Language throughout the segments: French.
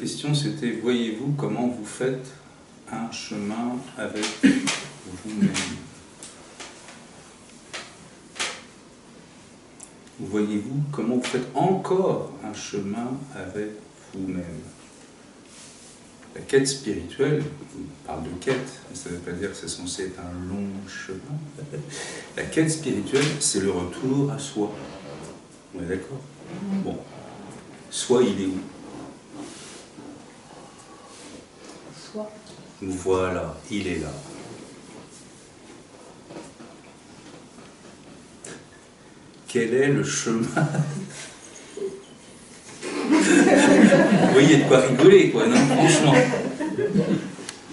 question c'était, voyez-vous comment vous faites un chemin avec vous-même? Voyez-vous comment vous faites encore un chemin avec vous-même? La quête spirituelle, on parle de quête, mais ça ne veut pas dire que c'est censé être un long chemin. La quête spirituelle, c'est le retour à soi. On est d'accord? Bon. Soi, il est où? Soi. Voilà, il est là. Quel est le chemin? Vous voyez, il y a de quoi rigoler, quoi, non? Franchement.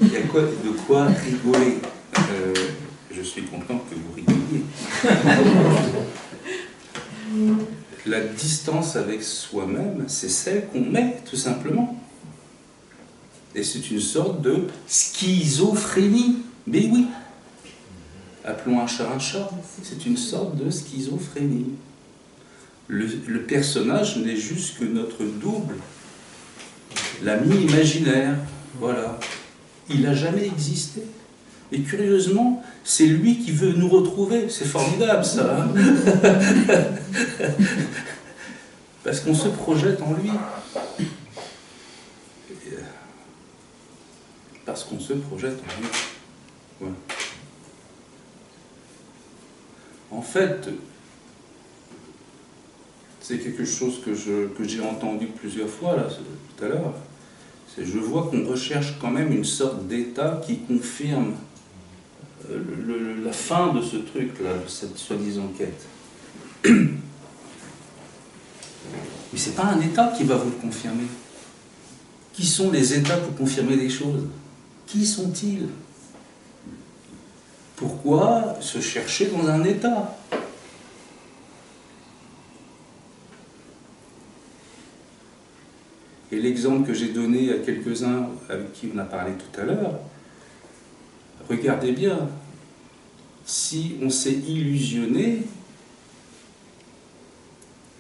Il y a de quoi rigoler. Je suis content que vous rigoliez. La distance avec soi-même, c'est celle qu'on met, tout simplement. Et c'est une sorte de schizophrénie. Mais oui. Appelons un chat, c'est une sorte de schizophrénie. Le personnage n'est juste que notre double, l'ami imaginaire, voilà. Il n'a jamais existé. Et curieusement, c'est lui qui veut nous retrouver. C'est formidable, ça. Hein. Parce qu'on se projette en lui. Parce qu'on se projette en lui. Ouais. En fait, c'est quelque chose que j'ai entendu plusieurs fois là, tout à l'heure. Je vois qu'on recherche quand même une sorte d'état qui confirme la fin de ce truc-là, de cette soi-disant quête. Mais ce n'est pas un état qui va vous le confirmer. Qui sont les états pour confirmer les choses? Qui sont-ils? Pourquoi se chercher dans un état? Et l'exemple que j'ai donné à quelques-uns avec qui on a parlé tout à l'heure, regardez bien, si on s'est illusionné,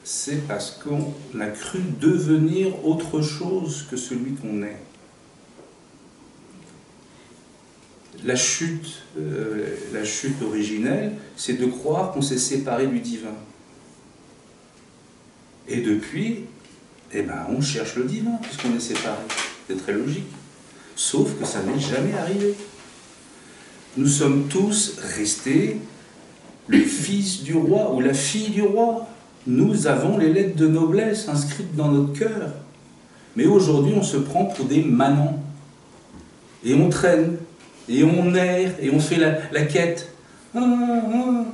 c'est parce qu'on a cru devenir autre chose que celui qu'on est. La chute originelle, c'est de croire qu'on s'est séparé du divin. Et depuis, eh ben, on cherche le divin, puisqu'on est séparés. C'est très logique. Sauf que ça n'est jamais arrivé. Nous sommes tous restés le fils du roi ou la fille du roi. Nous avons les lettres de noblesse inscrites dans notre cœur. Mais aujourd'hui, on se prend pour des manants. Et on traîne, et on erre, et on fait la quête. Vous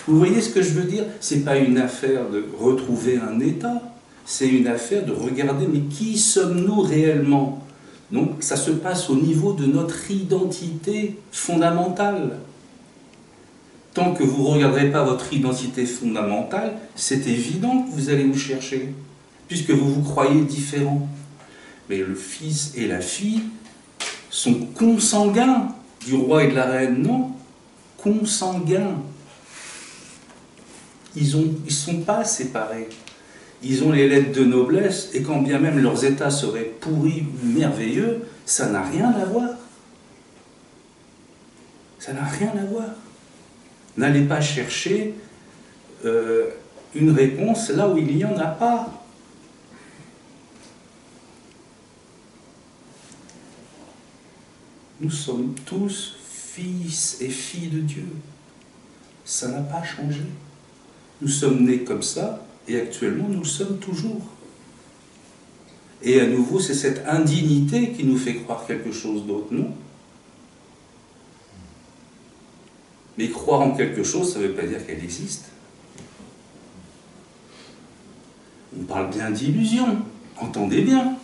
voyez ce que je veux dire? C'est pas une affaire de retrouver un état. C'est une affaire de regarder, mais qui sommes-nous réellement? Donc ça se passe au niveau de notre identité fondamentale. Tant que vous ne regarderez pas votre identité fondamentale, c'est évident que vous allez vous chercher, puisque vous vous croyez différent. Mais le fils et la fille sont consanguins du roi et de la reine, non? Consanguins. Ils ne sont pas séparés. Ils ont les lettres de noblesse, et quand bien même leurs états seraient pourris ou merveilleux, ça n'a rien à voir. Ça n'a rien à voir. N'allez pas chercher une réponse là où il n'y en a pas. Nous sommes tous fils et filles de Dieu. Ça n'a pas changé. Nous sommes nés comme ça, et actuellement nous le sommes toujours. Et à nouveau, c'est cette indignité qui nous fait croire quelque chose d'autre, non? Mais croire en quelque chose, ça ne veut pas dire qu'elle existe. On parle bien d'illusion. Entendez bien.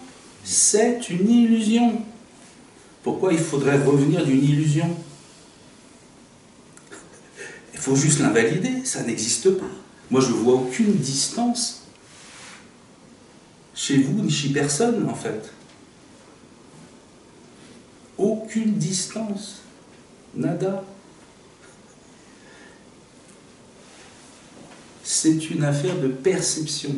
C'est une illusion. Pourquoi il faudrait revenir d'une illusion? Il faut juste l'invalider. Ça n'existe pas. Moi, je ne vois aucune distance chez vous ni chez personne, en fait. Aucune distance. Nada. C'est une affaire de perception.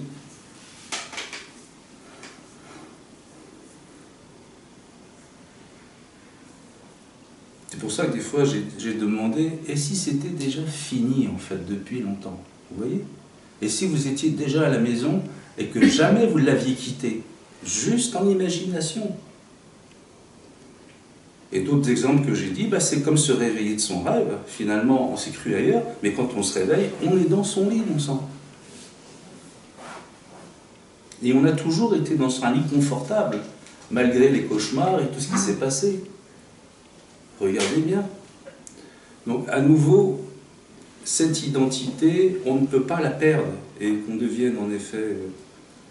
pour ça que des fois j'ai demandé, et si c'était déjà fini en fait depuis longtemps, vous voyez? Et si vous étiez déjà à la maison et que jamais vous l'aviez quitté, juste en imagination. Et d'autres exemples que j'ai dit, bah, c'est comme se réveiller de son rêve. Finalement, on s'est cru ailleurs, mais quand on se réveille, on est dans son lit, mon sang. Et on a toujours été dans un lit confortable, malgré les cauchemars et tout ce qui s'est passé. Regardez bien. Donc, à nouveau, cette identité, on ne peut pas la perdre, et qu'on devienne en effet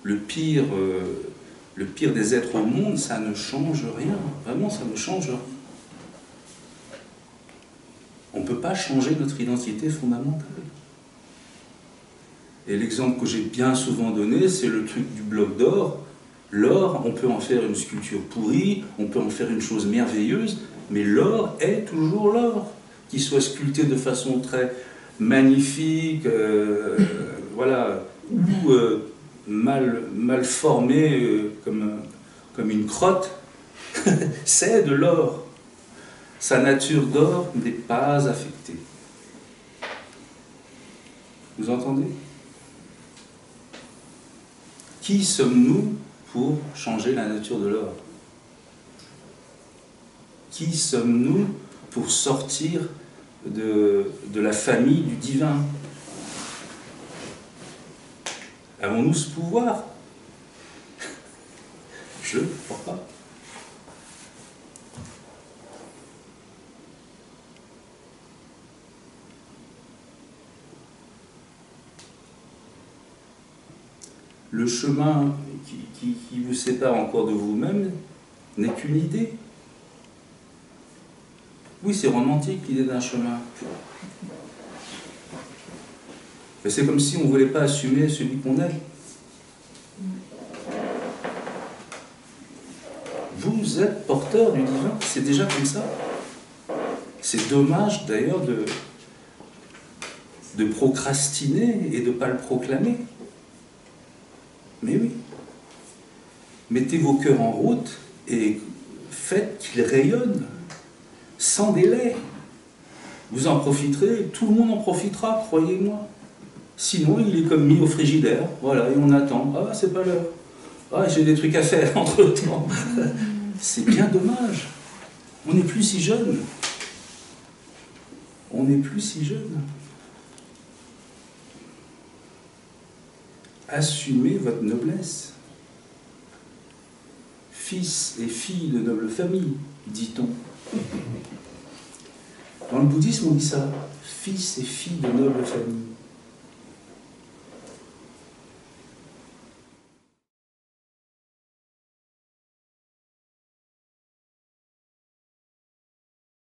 le pire des êtres au monde, ça ne change rien. Vraiment, ça ne change rien. On ne peut pas changer notre identité fondamentale. Et l'exemple que j'ai bien souvent donné, c'est le truc du bloc d'or. L'or, on peut en faire une sculpture pourrie, on peut en faire une chose merveilleuse, mais l'or est toujours l'or. Qu'il soit sculpté de façon très magnifique, voilà, ou mal formé comme une crotte, c'est de l'or. Sa nature d'or n'est pas affectée. Vous entendez? Qui sommes-nous pour changer la nature de l'or? Qui sommes-nous pour sortir de la famille du divin? Avons-nous ce pouvoir? Je ne crois pas. Le chemin qui vous sépare encore de vous-même n'est qu'une idée. Oui, c'est romantique l'idée d'un chemin. Mais c'est comme si on ne voulait pas assumer celui qu'on est. Vous êtes porteur du divin, c'est déjà comme ça. C'est dommage d'ailleurs de procrastiner et de ne pas le proclamer. Mais oui. Mettez vos cœurs en route et faites qu'ils rayonnent sans délai. Vous en profiterez, tout le monde en profitera, croyez-moi. Sinon, il est comme mis au frigidaire, voilà, et on attend. Ah, c'est pas l'heure. Ah, j'ai des trucs à faire entre-temps. C'est bien dommage. On n'est plus si jeune. On n'est plus si jeune. Assumez votre noblesse. Fils et filles de noble famille, dit-on. Dans le bouddhisme, on dit ça. Fils et filles de noble famille.